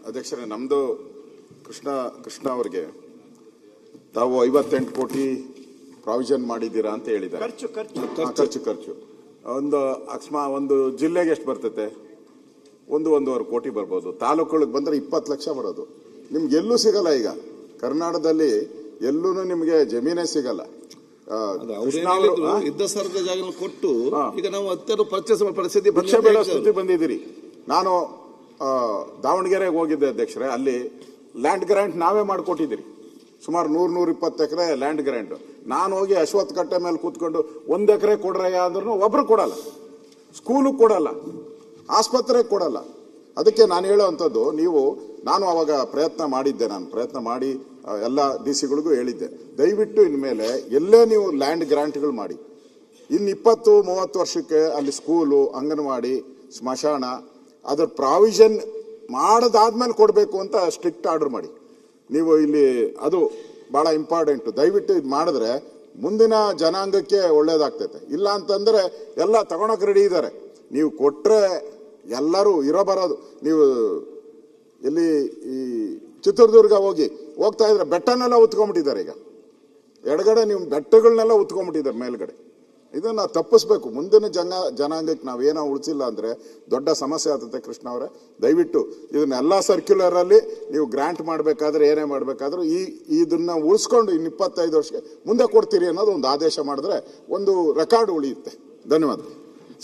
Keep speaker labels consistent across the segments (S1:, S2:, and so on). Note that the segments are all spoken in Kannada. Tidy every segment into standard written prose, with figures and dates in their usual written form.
S1: ಅಧ್ಯಕ್ಷರೇ, ನಮ್ದು ಕೃಷ್ಣ ಅವರಿಗೆ ತಾವು 58 ಕೋಟಿ ಪ್ರಾವಿಷನ್ ಮಾಡಿದ್ದೀರಾ ಅಂತ ಹೇಳಿದ್ದಾರೆ. ಖರ್ಚು ಒಂದು ಜಿಲ್ಲೆಗೆ ಎಷ್ಟು ಬರ್ತೈತೆ? 1.5 ಕೋಟಿ ಬರ್ಬೋದು. ತಾಲೂಕುಗಳಿಗೆ ಬಂದ್ರೆ 20 ಲಕ್ಷ ಬರೋದು. ನಿಮ್ಗೆ ಎಲ್ಲೂ ಸಿಗಲ್ಲ. ಈಗ ಕರ್ನಾಟಕದಲ್ಲಿ ಎಲ್ಲೂ ನಿಮ್ಗೆ ಜಮೀನೇ ಸಿಗಲ್ಲ.
S2: ಇದ್ದ ಸರ್ಕಾರದ ಜಾಗ ಕೊಟ್ಟು ಈಗ ನಾವು ಅತ್ಯಂತ ಪರ್ಚೇಸ್ ಪರಿಸ್ಥಿತಿ
S1: ಸ್ಥಿತಿ ಬಂದಿದ್ದೀರಿ. ನಾನು ದಾವಣಗೆರೆಗೆ ಹೋಗಿದ್ದೆ ಅಧ್ಯಕ್ಷರೇ. ಅಲ್ಲಿ ಲ್ಯಾಂಡ್ ಗ್ರಾಂಟ್ ನಾವೇ ಮಾಡಿಕೊಟ್ಟಿದ್ದೀರಿ. ಸುಮಾರು 100-120 ಎಕರೆ ಲ್ಯಾಂಡ್ ಗ್ರಾಂಟ್. ನಾನು ಹೋಗಿ ಅಶ್ವತ್ಥ ಕಟ್ಟೆ ಮೇಲೆ ಕೂತ್ಕೊಂಡು 1 ಎಕರೆ ಕೊಡ್ರಯ್ಯ ಅಂದ್ರೂ ಒಬ್ರು ಕೊಡಲ್ಲ. ಸ್ಕೂಲು ಕೊಡಲ್ಲ, ಆಸ್ಪತ್ರೆಗೆ ಕೊಡಲ್ಲ. ಅದಕ್ಕೆ ನಾನು ಹೇಳೋವಂಥದ್ದು, ನಾನು ಅವಾಗ ಪ್ರಯತ್ನ ಮಾಡಿ ಎಲ್ಲ ಡಿ ಸಿಗಳಿಗೂ ಹೇಳಿದ್ದೆ, ದಯವಿಟ್ಟು ಇನ್ಮೇಲೆ ಎಲ್ಲೇ ನೀವು ಲ್ಯಾಂಡ್ ಗ್ರಾಂಟ್ಗಳು ಮಾಡಿ, ಇನ್ನು 20-30 ವರ್ಷಕ್ಕೆ ಅಲ್ಲಿ ಸ್ಕೂಲು, ಅಂಗನವಾಡಿ, ಸ್ಮಶಾನ ಅದರ ಪ್ರಾವಿಷನ್ ಮಾಡದಾದ್ಮೇಲೆ ಕೊಡಬೇಕು ಅಂತ ಸ್ಟ್ರಿಕ್ಟ್ ಆರ್ಡರ್ ಮಾಡಿ. ನೀವು ಇಲ್ಲಿ ಅದು ಬಹಳ ಇಂಪಾರ್ಟೆಂಟ್. ದಯವಿಟ್ಟು ಇದು ಮಾಡಿದ್ರೆ ಮುಂದಿನ ಜನಾಂಗಕ್ಕೆ ಒಳ್ಳೇದಾಗ್ತೈತೆ. ಇಲ್ಲ ಅಂತಂದ್ರೆ ಎಲ್ಲ ತಗೊಳಕ್ ರೆಡಿ ಇದ್ದಾರೆ. ನೀವು ಕೊಟ್ರೆ ಎಲ್ಲರೂ ಬರೋದು. ನೀವು ಇಲ್ಲಿ ಈ ಚಿತ್ರದುರ್ಗ ಹೋಗ್ತಾ ಇದ್ರೆ ಬೆಟ್ಟನೆಲ್ಲ ಉತ್ಕೊಂಡ್ಬಿಟ್ಟಿದ್ದಾರೆ. ಈಗ ಎಡಗಡೆ ನೀವು ಬೆಟ್ಟಗಳನ್ನೆಲ್ಲ ಉತ್ಕೊಂಡ್ಬಿಟ್ಟಿದ್ದಾರೆ ಮೇಲ್ಗಡೆ. ಇದನ್ನ ತಪ್ಪಿಸ್ಬೇಕು. ಮುಂದಿನ ಜನಾಂಗಕ್ಕೆ ನಾವೇನೋ ಉಳಿಸಿಲ್ಲ ಅಂದ್ರೆ ದೊಡ್ಡ ಸಮಸ್ಯೆ ಆಗ್ತದೆ. ಕೃಷ್ಣ ಅವರೇ, ದಯವಿಟ್ಟು ಇದನ್ನೆಲ್ಲ ಸರ್ಕ್ಯುಲರ್ ಅಲ್ಲಿ ನೀವು ಗ್ರಾಂಟ್ ಮಾಡಬೇಕಾದ್ರೆ ಏನೇ ಮಾಡಬೇಕಾದ್ರೂ ಇದನ್ನ ಉಳಿಸ್ಕೊಂಡು ಇನ್ನು 25 ವರ್ಷಕ್ಕೆ ಮುಂದೆ ಕೊಡ್ತೀರಿ ಅನ್ನೋದು ಒಂದು ಆದೇಶ ಮಾಡಿದ್ರೆ ಒಂದು ರೆಕಾರ್ಡ್ ಉಳಿಯುತ್ತೆ. ಧನ್ಯವಾದ.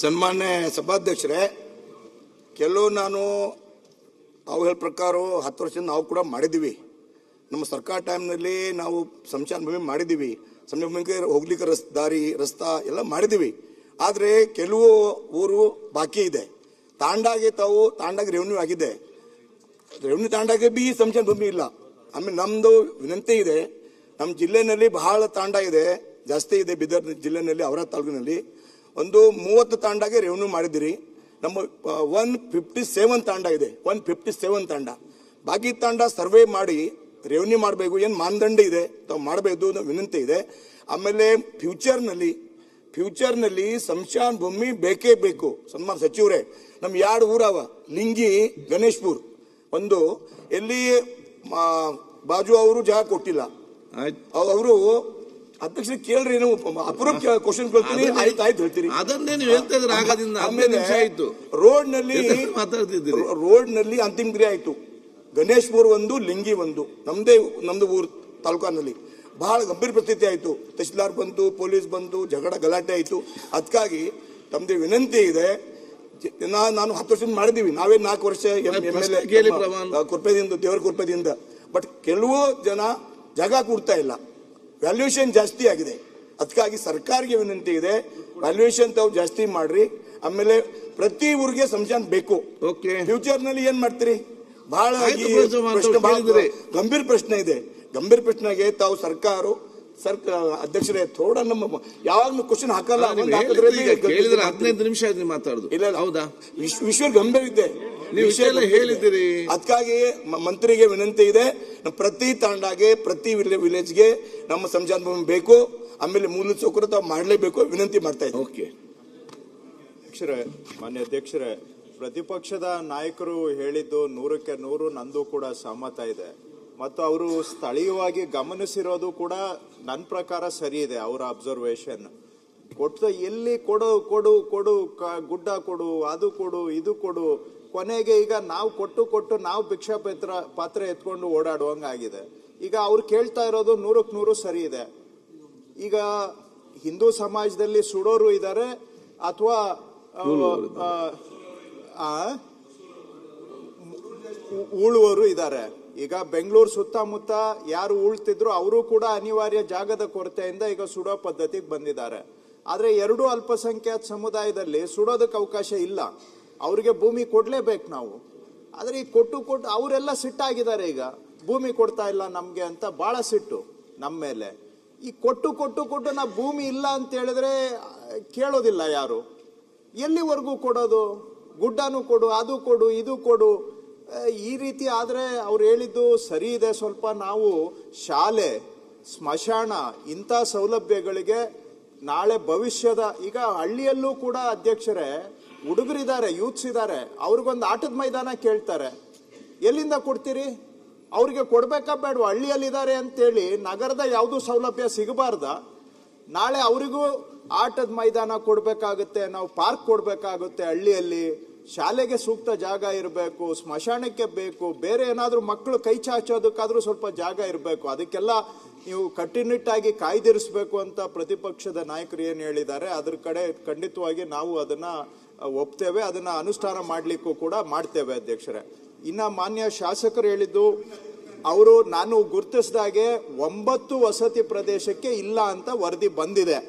S3: ಸನ್ಮಾನ್ಯ ಸಭಾಧ್ಯಕ್ಷರೇ, ನಾನು ಅವ್ರು ಹೇಳ ಪ್ರಕಾರ 10 ವರ್ಷದಿಂದ ನಾವು ಕೂಡ ಮಾಡಿದ್ದೀವಿ. ನಮ್ಮ ಸರ್ಕಾರ ಟೈಮ್ನಲ್ಲಿ ನಾವು ಸಂಚಾರ ಭೂಮಿ ಮಾಡಿದ್ದೀವಿ. ಸಂಚಾರ ಭೂಮಿಗೆ ಹೋಗ್ಲಿಕ್ಕೆ ದಾರಿ ರಸ್ತಾ ಎಲ್ಲ ಮಾಡಿದ್ದೀವಿ. ಆದರೆ ಕೆಲವು ಊರು ಬಾಕಿ ಇದೆ. ತಾಂಡಾಗೆ ರೆವೆನ್ಯೂ ಆಗಿದೆ. ರೆವೆನ್ಯೂ ತಾಂಡಾಗೆ ಬಿ ಸಂಚಾರ ಭೂಮಿ ಇಲ್ಲ. ಆಮೇಲೆ ನಮ್ಮದು ವಿನಂತಿ ಇದೆ, ನಮ್ಮ ಜಿಲ್ಲೆಯಲ್ಲಿ ಬಹಳ ತಾಂಡ ಇದೆ, ಜಾಸ್ತಿ ಇದೆ. ಬೀದರ್ ಜಿಲ್ಲೆಯಲ್ಲಿ, ಅವರ ತಾಲೂಕಿನಲ್ಲಿ ಒಂದು 30 ತಾಂಡಾಗೆ ರೆವೆನ್ಯೂ ಮಾಡಿದಿರಿ. ನಮ್ಮ 157 ತಾಂಡ ಇದೆ. 157 ತಾಂಡ. ಬಾಕಿ ತಾಂಡ ಸರ್ವೆ ಮಾಡಿ ರೆವೆನ್ಯೂ ಮಾಡಬೇಕು. ಏನು ಮಾನದಂಡ ಇದೆ ತಾವು ಮಾಡಬೇಕು, ವಿನಂತಿ ಇದೆ. ಆಮೇಲೆ ಫ್ಯೂಚರ್ನಲ್ಲಿ ಸಂಶಾನ ಭೂಮಿ ಬೇಕೇ ಬೇಕು. ಸನ್ಮಾನ ಸಚಿವರೇ, ನಮ್ಮ 2 ಊರವ, ಲಿಂಗಿ, ಗಣೇಶ್ಪುರ್. ಒಂದು ಎಲ್ಲಿ ಬಾಜು ಅವರು ಜಾಗ ಕೊಟ್ಟಿಲ್ಲ. ಅವರು ಅಧ್ಯಕ್ಷ ಕೇಳ್ರಿ, ನೀವು ಅಪರೂಪ ಕ್ವಶನ್ ಕೇಳ್ತೀನಿ, ಆಯ್ತು ಹೇಳ್ತೀರಿ.
S2: ಅದನ್ನೇ ನೀವು ಹೇಳ್ತಾ ಇದ್ರೆ ಆಗದಿಂದ
S3: ರೋಡ್ ನಲ್ಲಿ ಅಂತಿಮ ಕ್ರಿಯೆ ಆಯ್ತು. ಗಣೇಶ್ಪುರ್ ಒಂದು, ಲಿಂಗಿ ಒಂದು, ನಮ್ದು ಊರು ತಾಲೂಕಿನಲ್ಲಿ ಬಹಳ ಗಂಭೀರ ಪರಿಸ್ಥಿತಿ ಆಯ್ತು. ತಹಶೀಲ್ದಾರ್ ಬಂತು, ಪೊಲೀಸ್ ಬಂತು, ಗಲಾಟೆ ಆಯ್ತು. ಅದಕ್ಕಾಗಿ ತಮ್ಮದೇ ವಿನಂತಿ ಇದೆ. ನಾನು 10 ವರ್ಷದಿಂದ ಮಾಡಿದೀವಿ. ನಾವೇ 4 ವರ್ಷ ದೇವರ ಕೃಪೆಯಿಂದ. ಬಟ್ ಕೆಲವು ಜನ ಜಾಗ ಕೊಡ್ತಾ ಇಲ್ಲ. ವ್ಯಾಲ್ಯೂಯೇಷನ್ ಜಾಸ್ತಿ ಆಗಿದೆ. ಅದಕ್ಕಾಗಿ ಸರ್ಕಾರಕ್ಕೆ ವಿನಂತಿ ಇದೆ, ವ್ಯಾಲ್ಯೂಯೇಷನ್ ತಾವು ಜಾಸ್ತಿ ಮಾಡ್ರಿ. ಆಮೇಲೆ ಪ್ರತಿ ಊರಿಗೆ ಸಂಶಾನ ಬೇಕು. ಫ್ಯೂಚರ್ ನಲ್ಲಿ ಏನ್ ಮಾಡ್ತೀರಿ? ಬಹಳ ಗಂಭೀರ ಪ್ರಶ್ನೆ ಇದೆ. ಗಂಭೀರ ಪ್ರಶ್ನೆಗೆ ತಾವು ಅಧ್ಯಕ್ಷರೇ ಥೋಡ ನಮ್ಮ ಯಾವಾಗ ಕ್ವಶನ್ ಹಾಕಲ್ಲ.
S2: 15 ನಿಮಿಷ ಮಾತಾಡುದು ಇಲ್ಲ. ಹೌದಾ?
S3: ವಿಶ್ವ ಗಂಭೀರ ಇದೆ,
S2: ಹೇಳಿದ್ದೀರಿ.
S3: ಅದಕ್ಕಾಗಿ ಮಂತ್ರಿಗೆ ವಿನಂತಿ ಇದೆ, ಪ್ರತಿ ತಾಂಡಾಗೆ, ಪ್ರತಿ ವಿಲೇಜ್ಗೆ ನಮ್ಮ ಸಂಚಾರ ಭೂಮಿ ಬೇಕು. ಆಮೇಲೆ ಮೂಲ ಸೌಕರ್ಯ ತಾವು ಮಾಡಲೇಬೇಕು. ವಿನಂತಿ ಮಾಡ್ತಾ ಇದ್ದೀವಿ.
S4: ಮಾನ್ಯ ಅಧ್ಯಕ್ಷರೇ, ಪ್ರತಿಪಕ್ಷದ ನಾಯಕರು ಹೇಳಿದ್ದು 100ಕ್ಕೆ 100 ನಂದು ಕೂಡ ಸಹಮತ ಇದೆ. ಮತ್ತು ಅವರು ಸ್ಥಳೀಯವಾಗಿ ಗಮನಿಸಿರೋದು ಕೂಡ ನನ್ನ ಪ್ರಕಾರ ಸರಿ ಇದೆ. ಅವರ ಅಬ್ಸರ್ವೇಷನ್ ಎಲ್ಲಿ ಕೊಡು ಗುಡ್ಡ ಕೊಡು, ಅದು ಕೊಡು, ಇದು ಕೊಡು, ಕೊನೆಗೆ ಈಗ ನಾವು ಕೊಟ್ಟು ನಾವು ಭಿಕ್ಷಾ ಪಾತ್ರ ಎತ್ಕೊಂಡು ಓಡಾಡುವಂಗಾಗಿದೆ. ಈಗ ಅವ್ರು ಕೇಳ್ತಾ ಇರೋದು 100ಕ್ಕೆ 100 ಸರಿ ಇದೆ. ಈಗ ಹಿಂದೂ ಸಮಾಜದಲ್ಲಿ ಸುಡೋರು ಇದ್ದಾರೆ ಅಥವಾ ಉಳುವವರು ಇದ್ದಾರೆ. ಈಗ ಬೆಂಗಳೂರು ಸುತ್ತಮುತ್ತ ಯಾರು ಉಳ್ತಿದ್ರು ಅವರು ಕೂಡ ಅನಿವಾರ್ಯ ಜಾಗದ ಕೊರತೆಯಿಂದ ಈಗ ಸುಡೋ ಪದ್ಧತಿಗೆ ಬಂದಿದ್ದಾರೆ. ಆದ್ರೆ 2 ಅಲ್ಪಸಂಖ್ಯಾತ ಸಮುದಾಯದಲ್ಲಿ ಸುಡೋದಕ್ಕೆ ಅವಕಾಶ ಇಲ್ಲ. ಅವ್ರಿಗೆ ಭೂಮಿ ಕೊಡ್ಲೇಬೇಕು ನಾವು. ಆದ್ರೆ ಈ ಕೊಟ್ಟು ಅವರೆಲ್ಲ ಸಿಟ್ಟಾಗಿದ್ದಾರೆ. ಈಗ ಭೂಮಿ ಕೊಡ್ತಾ ಇಲ್ಲ ನಮ್ಗೆ ಅಂತ ಬಹಳ ಸಿಟ್ಟು ನಮ್ಮ ಮೇಲೆ. ಈ ಕೊಟ್ಟು ನಾ ಭೂಮಿ ಇಲ್ಲ ಅಂತ ಹೇಳಿದ್ರೆ ಕೇಳೋದಿಲ್ಲ ಯಾರು. ಎಲ್ಲಿವರೆಗೂ ಕೊಡೋದು? ಗುಡ್ಡನೂ ಕೊಡು, ಅದು ಕೊಡು, ಇದು ಕೊಡು. ಈ ರೀತಿ ಆದ್ರೆ ಅವ್ರು ಹೇಳಿದ್ದು ಸರಿ ಇದೆ. ಸ್ವಲ್ಪ ನಾವು ಶಾಲೆ, ಸ್ಮಶಾನ ಇಂಥ ಸೌಲಭ್ಯಗಳಿಗೆ ನಾಳೆ ಭವಿಷ್ಯದ, ಈಗ ಹಳ್ಳಿಯಲ್ಲೂ ಕೂಡ ಅಧ್ಯಕ್ಷರೇ ಹುಡುಗರಿದ್ದಾರೆ, ಯೂತ್ಸ್ ಇದ್ದಾರೆ, ಅವ್ರಿಗೊಂದು ಆಟದ ಮೈದಾನ ಕೇಳ್ತಾರೆ. ಎಲ್ಲಿಂದ ಕೊಡ್ತೀರಿ? ಅವ್ರಿಗೆ ಕೊಡ್ಬೇಕಾ ಬೇಡವಾ? ಹಳ್ಳಿಯಲ್ಲಿದ್ದಾರೆ ಅಂತೇಳಿ ನಗರದ ಯಾವುದು ಸೌಲಭ್ಯ ಸಿಗಬಾರ್ದ? ನಾಳೆ ಅವರಿಗೂ ಆಟದ ಮೈದಾನ ಕೊಡಬೇಕಾಗುತ್ತೆ, ನಾವು ಪಾರ್ಕ್ ಕೊಡಬೇಕಾಗುತ್ತೆ, ಹಳ್ಳಿಯಲ್ಲಿ ಶಾಲೆಗೆ ಸೂಕ್ತ ಜಾಗ ಇರಬೇಕು, ಸ್ಮಶಾನಕ್ಕೆ ಬೇಕು, ಬೇರೆ ಏನಾದರೂ ಮಕ್ಕಳು ಕೈ ಚಾಚೋದಕ್ಕಾದ್ರೂ ಸ್ವಲ್ಪ ಜಾಗ ಇರಬೇಕು. ಅದಕ್ಕೆಲ್ಲ ನೀವು ಕಟ್ಟುನಿಟ್ಟಾಗಿ ಕಾಯ್ದಿರಿಸಬೇಕು ಅಂತ ಪ್ರತಿಪಕ್ಷದ ನಾಯಕರು ಏನು ಹೇಳಿದ್ದಾರೆ ಅದ್ರ ಕಡೆ ಖಂಡಿತವಾಗಿ ನಾವು ಅದನ್ನ ಒಪ್ತೇವೆ, ಅದನ್ನ ಅನುಷ್ಠಾನ ಮಾಡಲಿಕ್ಕೂ ಕೂಡ ಮಾಡ್ತೇವೆ ಅಧ್ಯಕ್ಷರೇ. ಇನ್ನ ಮಾನ್ಯ ಶಾಸಕರು ಹೇಳಿದ್ದು, ಅವರು ನಾನು ಗುರುತಿಸಿದಾಗೆ 9 ವಸತಿ ಪ್ರದೇಶಕ್ಕೆ ಇಲ್ಲ ಅಂತ ವರದಿ ಬಂದಿದೆ.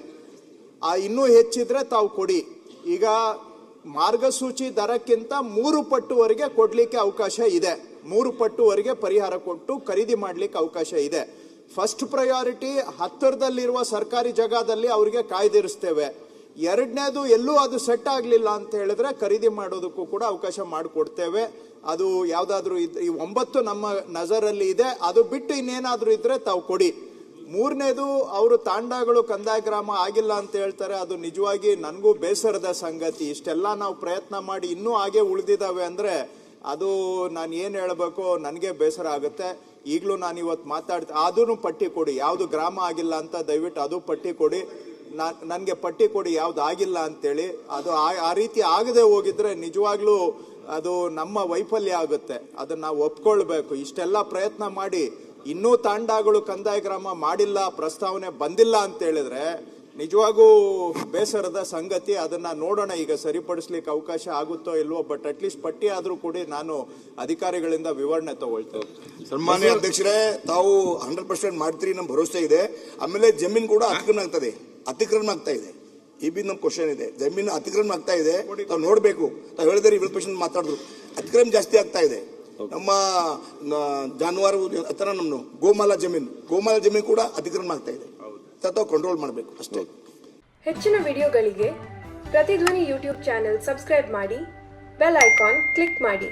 S4: ಇನ್ನೂ ಹೆಚ್ಚಿದ್ರೆ ತಾವು ಕೊಡಿ. ಈಗ ಮಾರ್ಗಸೂಚಿ ದರಕ್ಕಿಂತ 3 ಪಟ್ಟುವರೆಗೆ ಕೊಡ್ಲಿಕ್ಕೆ ಅವಕಾಶ ಇದೆ. 3 ಪಟ್ಟುವರೆಗೆ ಪರಿಹಾರ ಕೊಟ್ಟು ಖರೀದಿ ಮಾಡ್ಲಿಕ್ಕೆ ಅವಕಾಶ ಇದೆ. ಫಸ್ಟ್ ಪ್ರಯಾರಿಟಿ ಹತ್ತಿರದಲ್ಲಿರುವ ಸರ್ಕಾರಿ ಜಾಗದಲ್ಲಿ ಅವರಿಗೆ ಕಾಯ್ದಿರಿಸ್ತೇವೆ. ಎರಡನೇದು ಎಲ್ಲೂ ಅದು ಸೆಟ್ ಆಗಲಿಲ್ಲ ಅಂತ ಹೇಳಿದ್ರೆ ಖರೀದಿ ಮಾಡೋದಕ್ಕೂ ಕೂಡ ಅವಕಾಶ ಮಾಡಿಕೊಡ್ತೇವೆ. ಅದು ಯಾವುದಾದ್ರೂ ಈ 9 ನಮ್ಮ ನಜರಲ್ಲಿ ಇದೆ. ಅದು ಬಿಟ್ಟು ಇನ್ನೇನಾದ್ರೂ ಇದ್ರೆ ತಾವು ಕೊಡಿ. ಮೂರನೇದು, ಅವರು ತಾಂಡಗಳು ಕಂದಾಯ ಗ್ರಾಮ ಆಗಿಲ್ಲ ಅಂತ ಹೇಳ್ತಾರೆ. ಅದು ನಿಜವಾಗಿ ನನಗೂ ಬೇಸರದ ಸಂಗತಿ. ಇಷ್ಟೆಲ್ಲ ನಾವು ಪ್ರಯತ್ನ ಮಾಡಿ ಇನ್ನೂ ಹಾಗೆ ಉಳಿದಿದ್ದಾವೆ ಅಂದ್ರೆ ಅದು ನಾನು ಏನು ಹೇಳಬೇಕು, ನನಗೆ ಬೇಸರ ಆಗುತ್ತೆ. ಈಗಲೂ ನಾನು ಇವತ್ತು ಅದನ್ನು ಪಟ್ಟಿ ಕೊಡಿ, ಯಾವುದು ಗ್ರಾಮ ಆಗಿಲ್ಲ ಅಂತ ದಯವಿಟ್ಟು ಅದು ಪಟ್ಟಿ ಕೊಡಿ. ನನಗೆ ಪಟ್ಟಿ ಕೊಡಿ ಯಾವ್ದು ಆಗಿಲ್ಲ ಅಂತೇಳಿ. ಅದು ಆ ರೀತಿ ಆಗದೆ ಹೋಗಿದ್ರೆ ನಿಜವಾಗ್ಲೂ ಅದು ನಮ್ಮ ವೈಫಲ್ಯ ಆಗುತ್ತೆ. ಅದನ್ನ ನಾವು ಒಪ್ಕೊಳ್ಬೇಕು. ಇಷ್ಟೆಲ್ಲ ಪ್ರಯತ್ನ ಮಾಡಿ ಇನ್ನೂ ತಾಂಡಗಳು ಕಂದಾಯ ಗ್ರಾಮ ಮಾಡಿಲ್ಲ, ಪ್ರಸ್ತಾವನೆ ಬಂದಿಲ್ಲ ಅಂತ ಹೇಳಿದ್ರೆ ನಿಜವಾಗೂ ಬೇಸರದ ಸಂಗತಿ. ಅದನ್ನ ನೋಡೋಣ, ಈಗ ಸರಿಪಡಿಸ್ಲಿಕ್ಕೆ ಅವಕಾಶ ಆಗುತ್ತೋ ಇಲ್ವೋ. ಬಟ್ ಅಟ್ಲೀಸ್ಟ್ ಪಟ್ಟಿ ಆದ್ರೂ ಕೂಡ ನಾನು ಅಧಿಕಾರಿಗಳಿಂದ ವಿವರಣೆ ತಗೊಳ್ತೇವೆ.
S3: ಸನ್ಮಾನ್ಯ ಅಧ್ಯಕ್ಷರೇ, ತಾವು 100% ಮಾಡ್ತೀರಿ ನಮ್ಮ ಭರವಸೆ ಇದೆ. ಆಮೇಲೆ ಜಮೀನು ಕೂಡ ಅತಿಕ್ರಮಣ ಆಗ್ತಾ ಇದೆ. ಈ ಬಿ ನಮ್ಮ ಕ್ವಶನ್ ಇದೆ. ಜಮೀನು ಅತಿಕ್ರಮಣ ಆಗ್ತಾ ಇದೆ, ತಾವು ನೋಡ್ಬೇಕು. ತಾವು ಹೇಳಿದ್ರೆ 20% ಮಾತಾಡಿದ್ರು, ಅತಿಕ್ರಮಣ ಜಾಸ್ತಿ ಆಗ್ತಾ ಇದೆ. ನಮ್ಮ ಜಾನುವಾರು ಹತ್ರ ನಮ್ಮ ಗೋಮಾಲ ಜಮೀನು ಕೂಡ ಅತಿಕ್ರಮಣ ಆಗ್ತಾ ಇದೆ. ತಾವು ಕಂಟ್ರೋಲ್ ಮಾಡಬೇಕು ಅಷ್ಟೇ.
S5: ಹೆಚ್ಚಿನ ವಿಡಿಯೋಗಳಿಗೆ ಪ್ರತಿಧ್ವನಿ ಯೂಟ್ಯೂಬ್ ಚಾನೆಲ್ ಸಬ್ಸ್ಕ್ರೈಬ್ ಮಾಡಿ, ಬೆಲ್ ಐಕಾನ್ ಕ್ಲಿಕ್ ಮಾಡಿ.